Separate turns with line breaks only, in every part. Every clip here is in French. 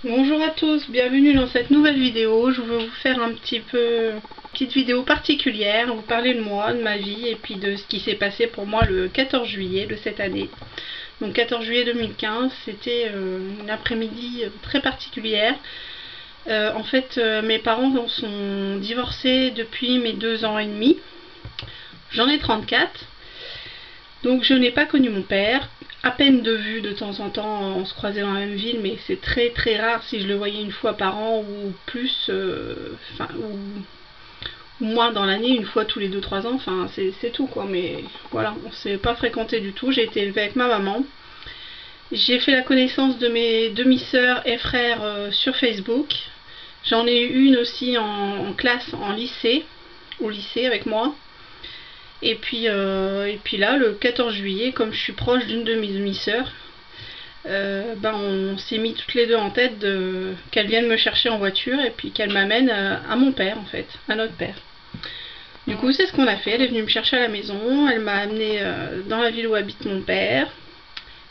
Bonjour à tous, bienvenue dans cette nouvelle vidéo. Je veux vous faire une petite vidéo particulière, vous parler de moi, de ma vie et puis de ce qui s'est passé pour moi le 14 juillet de cette année. Donc 14 juillet 2015, c'était une après-midi très particulière. Mes parents sont divorcés depuis mes 2 ans et demi. J'en ai 34. Donc je n'ai pas connu mon père, à peine de vue de temps en temps, on se croisait dans la même ville, mais c'est très très rare si je le voyais une fois par an ou plus, ou moins dans l'année, une fois tous les 2-3 ans, enfin c'est tout quoi, mais voilà, on s'est pas fréquenté du tout, j'ai été élevée avec ma maman. J'ai fait la connaissance de mes demi-sœurs et frères sur Facebook. J'en ai eu une aussi en classe, au lycée avec moi. Et puis là, le 14 juillet, comme je suis proche d'une de mes demi-sœurs, on s'est mis toutes les deux en tête qu'elle vienne me chercher en voiture et puis qu'elle m'amène à mon père en fait, à notre père. Du coup, c'est ce qu'on a fait. Elle est venue me chercher à la maison, elle m'a amenée dans la ville où habite mon père,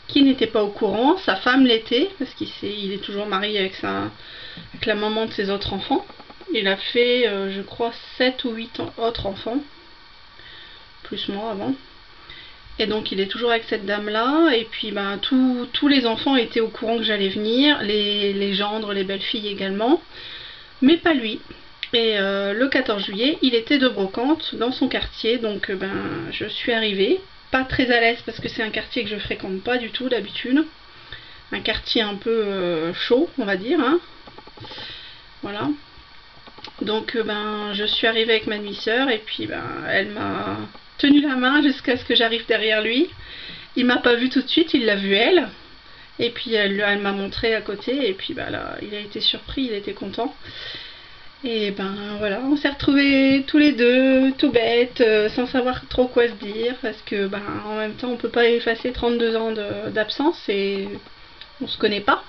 qui n'était pas au courant. Sa femme l'était, parce qu'il est toujours marié avec la maman de ses autres enfants. Il a fait, je crois, 7 ou 8 autres enfants, plus moi avant. Et donc il est toujours avec cette dame là, et puis tous les enfants étaient au courant que j'allais venir, les gendres, les belles filles également, mais pas lui. Et le 14 juillet, il était de brocante dans son quartier, donc je suis arrivée, pas très à l'aise parce que c'est un quartier que je fréquente pas du tout d'habitude, un quartier un peu chaud on va dire, hein. Voilà. Donc je suis arrivée avec ma demi-sœur et puis elle m'a tenu la main jusqu'à ce que j'arrive derrière lui. Il m'a pas vu tout de suite, il l'a vu elle. Et puis elle m'a montré à côté et puis là, il a été surpris, il était content. Et voilà, on s'est retrouvés tous les deux, tout bêtes, sans savoir trop quoi se dire, parce que en même temps on peut pas effacer 32 ans d'absence et on se connaît pas,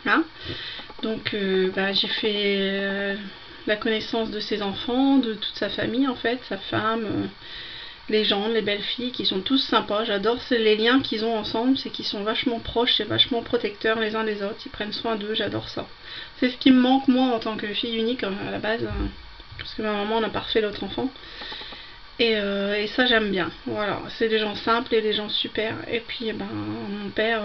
hein. Donc j'ai fait la connaissance de ses enfants, de toute sa famille en fait, sa femme, les gens, les belles filles qui sont tous sympas. J'adore les liens qu'ils ont ensemble, c'est qu'ils sont vachement proches et vachement protecteurs les uns des autres, ils prennent soin d'eux, j'adore ça. C'est ce qui me manque moi en tant que fille unique à la base, parce que ma maman n'a pas refait l'autre enfant. Et ça j'aime bien, voilà, c'est des gens simples et des gens super. Et puis mon père,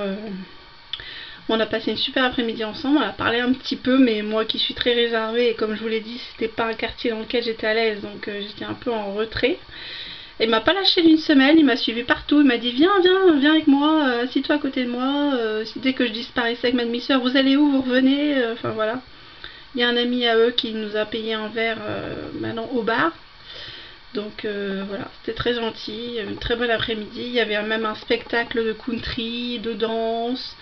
on a passé une super après-midi ensemble, on a parlé un petit peu, mais moi qui suis très réservée, et comme je vous l'ai dit, c'était pas un quartier dans lequel j'étais à l'aise, donc j'étais un peu en retrait. Il m'a pas lâché d'une semelle, il m'a suivi partout, il m'a dit viens, viens, viens avec moi, assis-toi à côté de moi, dès que je disparaissais avec ma demi-sœur, vous allez où, vous revenez, enfin voilà. Il y a un ami à eux qui nous a payé un verre maintenant au bar. Donc voilà, c'était très gentil, une très bonne après-midi. Il y avait même un spectacle de country, de danse.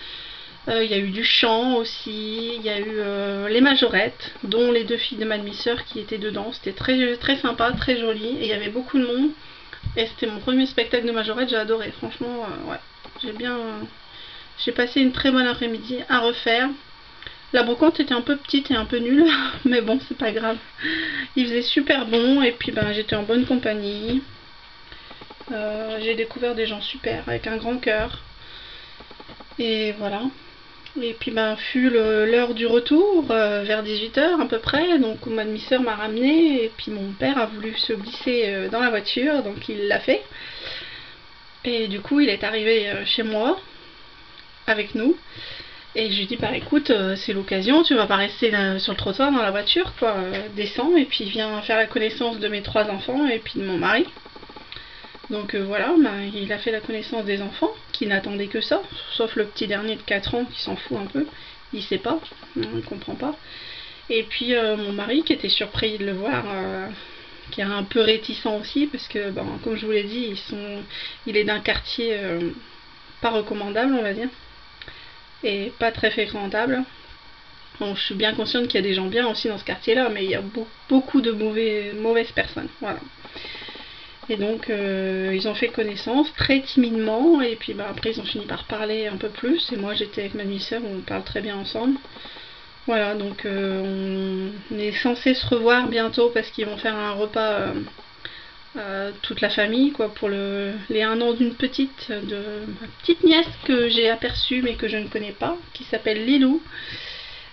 Il y a eu du chant aussi, il y a eu les majorettes, dont les deux filles de ma demi-sœur qui étaient dedans. C'était très, très sympa, très joli, et il y avait beaucoup de monde. Et c'était mon premier spectacle de majorette, j'ai adoré, franchement, ouais, j'ai passé une très bonne après-midi à refaire. La brocante était un peu petite et un peu nulle, mais bon, c'est pas grave. Il faisait super bon, et puis j'étais en bonne compagnie. J'ai découvert des gens super, avec un grand cœur. Et voilà. Et puis fut l'heure du retour, vers 18 h à peu près, donc ma demi-sœur m'a ramenée, et puis mon père a voulu se glisser dans la voiture, donc il l'a fait. Et du coup il est arrivé chez moi, avec nous, et je lui ai dit écoute, c'est l'occasion, tu vas pas rester sur le trottoir dans la voiture, quoi, descends, et puis viens faire la connaissance de mes 3 enfants, et puis de mon mari. Donc voilà, il a fait la connaissance des enfants, qui n'attendaient que ça, sauf le petit dernier de 4 ans qui s'en fout un peu, il sait pas, il comprend pas. Et puis mon mari qui était surpris de le voir, qui est un peu réticent aussi, parce que comme je vous l'ai dit, il est d'un quartier pas recommandable on va dire, et pas très fréquentable. Bon, je suis bien consciente qu'il y a des gens bien aussi dans ce quartier là, mais il y a beaucoup de mauvaises personnes, voilà. Et donc ils ont fait connaissance très timidement, et puis après ils ont fini par parler un peu plus, et moi j'étais avec ma demi-sœur, on parle très bien ensemble. Voilà, donc on est censé se revoir bientôt parce qu'ils vont faire un repas toute la famille, quoi, pour les 1 an de ma petite nièce que j'ai aperçue mais que je ne connais pas, qui s'appelle Lilou.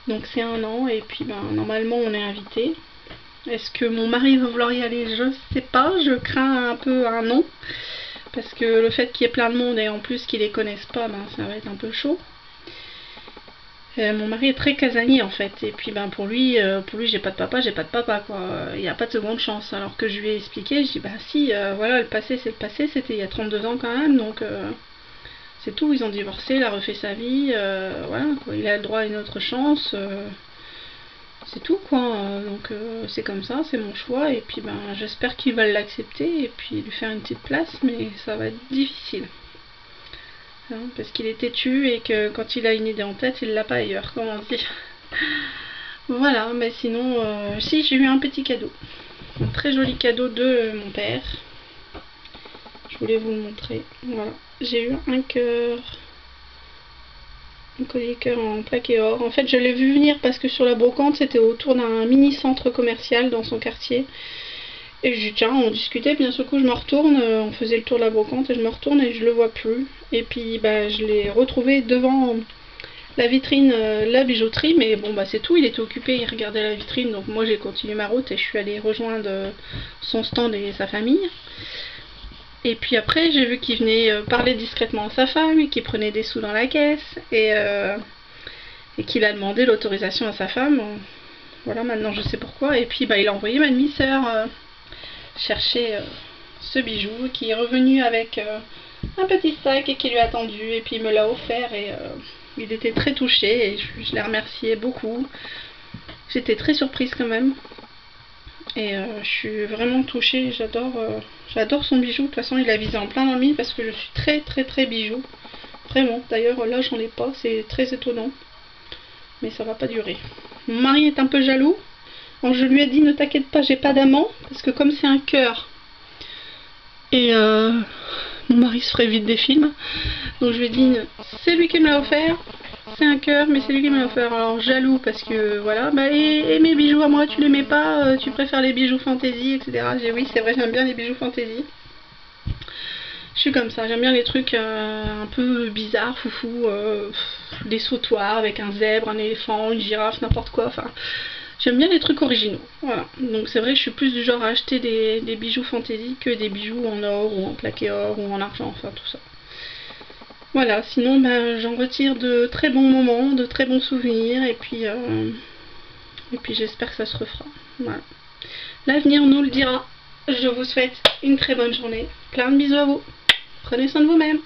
Donc c'est 1 an et puis ben, normalement on est invité. Est-ce que mon mari va vouloir y aller? Je sais pas, je crains un peu un non. Parce que le fait qu'il y ait plein de monde et en plus qu'ils les connaissent pas, ben, ça va être un peu chaud. Mon mari est très casanier en fait, et puis ben pour lui j'ai pas de papa quoi, il n'y a pas de seconde chance. Alors que je lui ai expliqué, je dis bah si, voilà, le passé c'est le passé, c'était il y a 32 ans quand même, donc c'est tout, ils ont divorcé, il a refait sa vie, voilà quoi, il a le droit à une autre chance, c'est tout quoi, donc c'est comme ça, c'est mon choix, et puis ben j'espère qu'il va l'accepter, et puis lui faire une petite place, mais ça va être difficile. Parce qu'il est têtu et que quand il a une idée en tête, il l'a pas ailleurs, comme on dit. Voilà, mais sinon, si j'ai eu un petit cadeau. Un très joli cadeau de mon père. Je voulais vous le montrer. Voilà, j'ai eu un cœur. Un collier cœur en plaqué or. En fait, je l'ai vu venir parce que sur la brocante, c'était autour d'un mini centre commercial dans son quartier. Et je dis tiens, on discutait, puis d'un seul coup je me retourne, on faisait le tour de la brocante et je me retourne et je le vois plus. Et puis bah, je l'ai retrouvé devant la vitrine, la bijouterie, mais bon bah c'est tout, il était occupé, il regardait la vitrine, donc moi j'ai continué ma route et je suis allée rejoindre son stand et sa famille. Et puis après j'ai vu qu'il venait parler discrètement à sa femme et qu'il prenait des sous dans la caisse et qu'il a demandé l'autorisation à sa femme. Voilà, maintenant je sais pourquoi. Et puis bah, il a envoyé ma demi-sœur chercher ce bijou qui est revenu avec un petit sac et qui lui a tendu et puis il me l'a offert et il était très touché et je l'ai remercié beaucoup. J'étais très surprise quand même et je suis vraiment touchée, j'adore son bijou. De toute façon il a visé en plein dans le mille parce que je suis très bijou, vraiment. D'ailleurs là j'en ai pas, c'est très étonnant, mais ça va pas durer. Mon mari est un peu jaloux. Donc je lui ai dit ne t'inquiète pas, j'ai pas d'amant, parce que comme c'est un cœur, et mon mari se ferait vite des films, donc je lui ai dit c'est lui qui me l'a offert, c'est un cœur, mais c'est lui qui me l'a offert. Alors jaloux parce que voilà, bah et mes bijoux à moi, tu les mets pas, tu préfères les bijoux fantaisie, etc. J'ai dit oui c'est vrai, j'aime bien les bijoux fantaisie. Je suis comme ça, j'aime bien les trucs un peu bizarres, foufou, des sautoirs avec un zèbre, un éléphant, une girafe, n'importe quoi, enfin... J'aime bien les trucs originaux, voilà. Donc c'est vrai que je suis plus du genre à acheter des bijoux fantaisie que des bijoux en or ou en plaqué or ou en argent, enfin tout ça. Voilà, sinon ben, j'en retire de très bons moments, de très bons souvenirs et puis j'espère que ça se refera. Voilà. L'avenir nous le dira. Je vous souhaite une très bonne journée. Plein de bisous à vous. Prenez soin de vous-même.